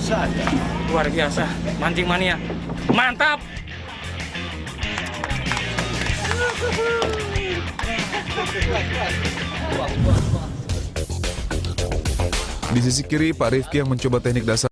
saja. Luar biasa, mancing mania. Mantap. Di sisi kiri, Pak Rifki yang mencoba teknik dasar